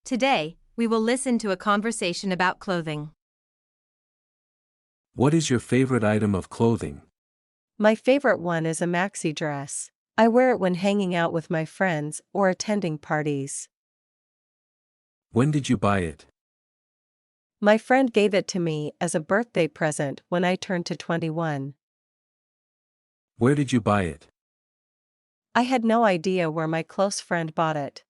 Today, we will listen to a conversation about clothing. What is your favorite item of clothing? My favorite one is a maxi dress. I wear it when hanging out with my friends or attending parties. When did you buy it? My friend gave it to me as a birthday present when I turned to 21. Where did you buy it? I had no idea where my close friend bought it.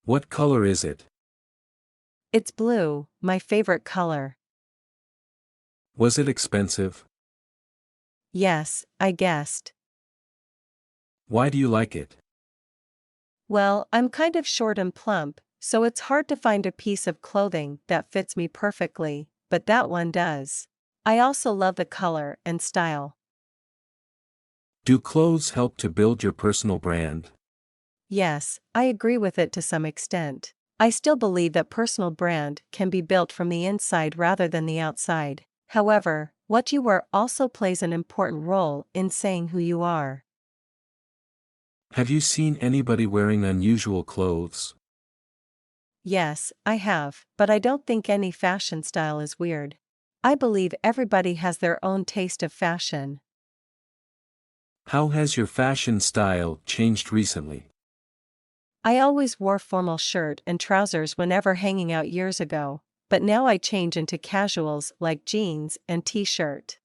What color is it? It's blue, my favorite color. Was it expensive? Yes, I guessed. Why do you like it? Well, I'm kind of short and plump, so it's hard to find a piece of clothing that fits me perfectly, but that one does. I also love the color and style. Do clothes help to build your personal brand? Yes, I agree with it to some extent. I still believe that personal brand can be built from the inside rather than the outside. However, what you wear also plays an important role in saying who you are. Have you seen anybody wearing unusual clothes? Yes, I have, but I don't think any fashion style is weird. I believe everybody has their own taste of fashion. How has your fashion style changed recently? I always wore formal shirt and trousers whenever hanging out years ago, but now I change into casuals like jeans and t-shirt.